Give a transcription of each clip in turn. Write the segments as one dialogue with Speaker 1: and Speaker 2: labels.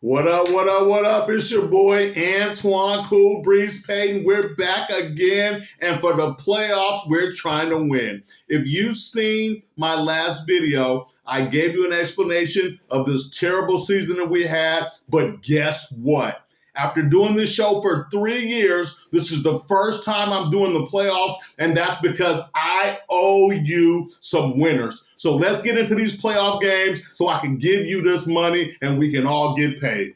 Speaker 1: What up, what up, what up? It's your boy Antoine Cool Breeze Payton. We're back again, and for the playoffs, we're trying to win. If you've seen my last video, I gave you an explanation of this terrible season that we had, but guess what? After doing this show for 3 years, this is the first time I'm doing the playoffs, and that's because I owe you some winners. So let's get into these playoff games so I can give you this money and we can all get paid.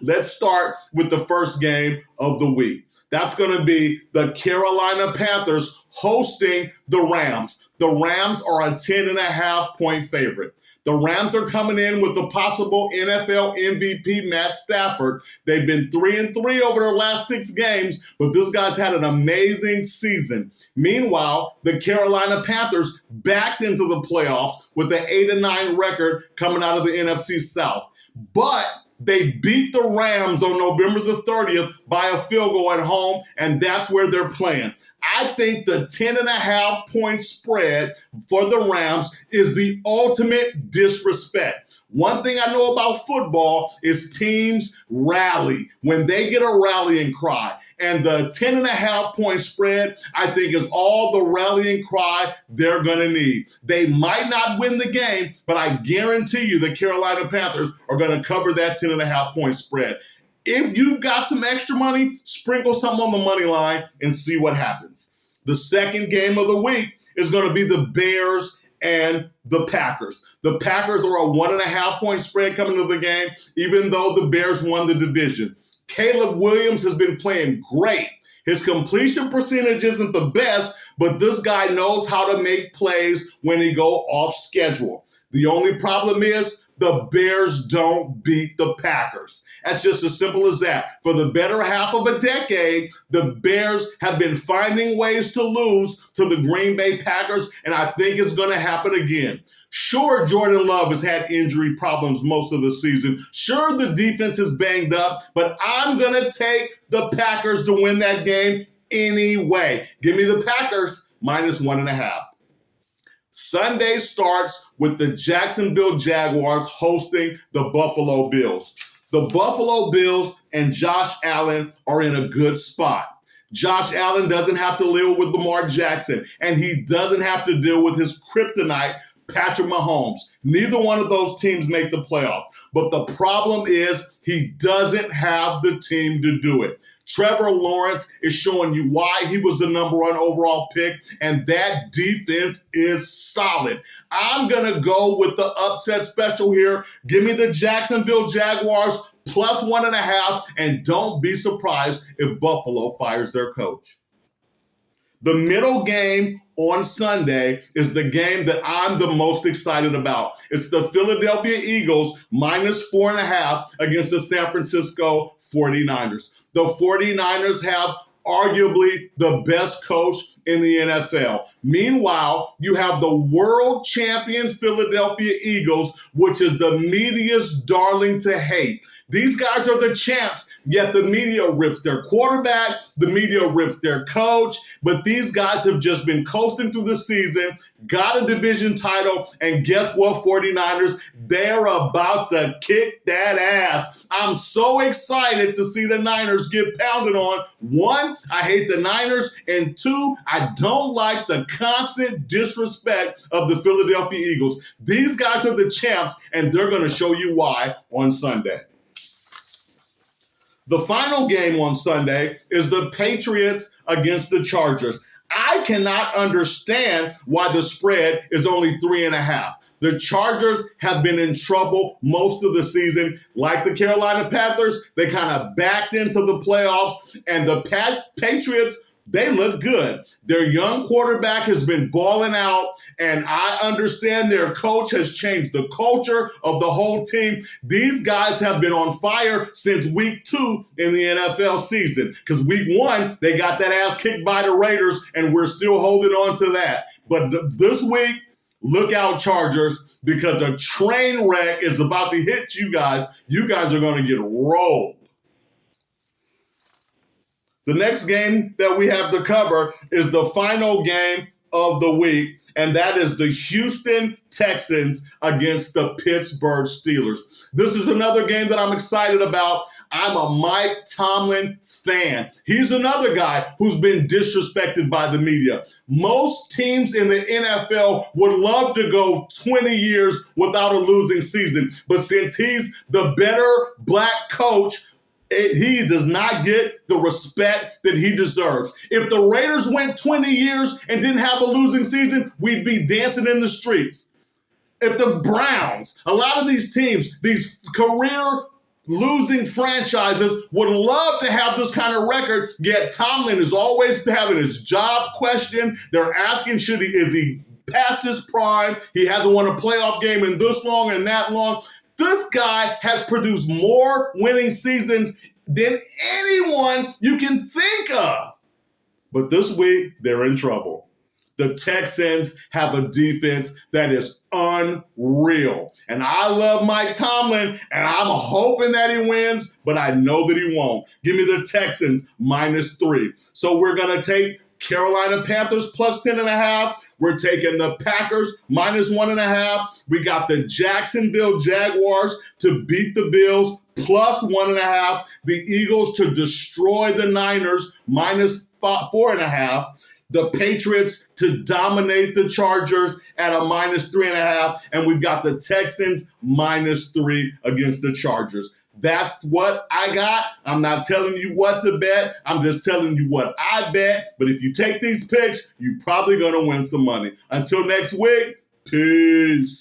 Speaker 1: Let's start with the first game of the week. That's going to be the Carolina Panthers hosting the Rams. The Rams are a 10.5 point favorite. The Rams are coming in with the possible NFL MVP Matt Stafford. They've been 3-3 over their last 6 games, but this guy's had an amazing season. Meanwhile, the Carolina Panthers backed into the playoffs with an 8-9 record coming out of the NFC South. But they beat the Rams on November the 30th by a field goal at home, and that's where they're playing. I think the 10.5 point spread for the Rams is the ultimate disrespect. One thing I know about football is teams rally when they get a rallying cry. And the 10.5 point spread, I think, is all the rallying cry they're going to need. They might not win the game, but I guarantee you the Carolina Panthers are going to cover that 10.5 point spread. If you've got some extra money, sprinkle some on the money line and see what happens. The second game of the week is going to be the Bears and the Packers. The Packers are a 1.5 point spread coming to the game, even though the Bears won the division. Caleb Williams has been playing great. His completion percentage isn't the best, but this guy knows how to make plays when he go off schedule. The only problem is the Bears don't beat the Packers. That's just as simple as that. For the better half of a decade, the Bears have been finding ways to lose to the Green Bay Packers, and I think it's going to happen again. Sure, Jordan Love has had injury problems most of the season. Sure, the defense is banged up, but I'm going to take the Packers to win that game anyway. Give me the Packers minus 1.5. Sunday starts with the Jacksonville Jaguars hosting the Buffalo Bills. The Buffalo Bills and Josh Allen are in a good spot. Josh Allen doesn't have to live with Lamar Jackson, and he doesn't have to deal with his kryptonite, Patrick Mahomes. Neither one of those teams make the playoff. But the problem is he doesn't have the team to do it. Trevor Lawrence is showing you why he was the number 1 overall pick, and that defense is solid. I'm going to go with the upset special here. Give me the Jacksonville Jaguars plus 1.5, and don't be surprised if Buffalo fires their coach. The middle game on Sunday is the game that I'm the most excited about. It's the Philadelphia Eagles minus 4.5 against the San Francisco 49ers. The 49ers have arguably the best coach in the NFL. Meanwhile, you have the world champion Philadelphia Eagles, which is the media's darling to hate. These guys are the champs, yet the media rips their quarterback, the media rips their coach, but these guys have just been coasting through the season, got a division title, and guess what, 49ers? They're about to kick that ass. I'm so excited to see the Niners get pounded on. 1, I hate the Niners, and 2, I don't like the constant disrespect of the Philadelphia Eagles. These guys are the champs, and they're going to show you why on Sunday. The final game on Sunday is the Patriots against the Chargers. I cannot understand why the spread is only 3.5. The Chargers have been in trouble most of the season. Like the Carolina Panthers, they kind of backed into the playoffs, and the Patriots, they look good. Their young quarterback has been balling out, and I understand their coach has changed the culture of the whole team. These guys have been on fire since week 2 in the NFL season, because week 1, they got that ass kicked by the Raiders, and we're still holding on to that. But this week, look out, Chargers, because a train wreck is about to hit you guys. You guys are going to get rolled. The next game that we have to cover is the final game of the week, and that is the Houston Texans against the Pittsburgh Steelers. This is another game that I'm excited about. I'm a Mike Tomlin fan. He's another guy who's been disrespected by the media. Most teams in the NFL would love to go 20 years without a losing season, but since he's the better black coach, he does not get the respect that he deserves. If the Raiders went 20 years and didn't have a losing season, we'd be dancing in the streets. If the Browns, a lot of these teams, these career losing franchises would love to have this kind of record, yet Tomlin is always having his job questioned. They're asking, is he past his prime? He hasn't won a playoff game in this long and that long. This guy has produced more winning seasons than anyone you can think of. But this week, they're in trouble. The Texans have a defense that is unreal. And I love Mike Tomlin, and I'm hoping that he wins, but I know that he won't. Give me the Texans -3. So we're going to take Carolina Panthers plus 10.5. We're taking the Packers -1.5. We got the Jacksonville Jaguars to beat the Bills plus 1.5. The Eagles to destroy the Niners -4.5. The Patriots to dominate the Chargers at a -3.5. And we've got the Texans -3 against the Chargers. That's what I got. I'm not telling you what to bet. I'm just telling you what I bet. But if you take these picks, you're probably going to win some money. Until next week, peace.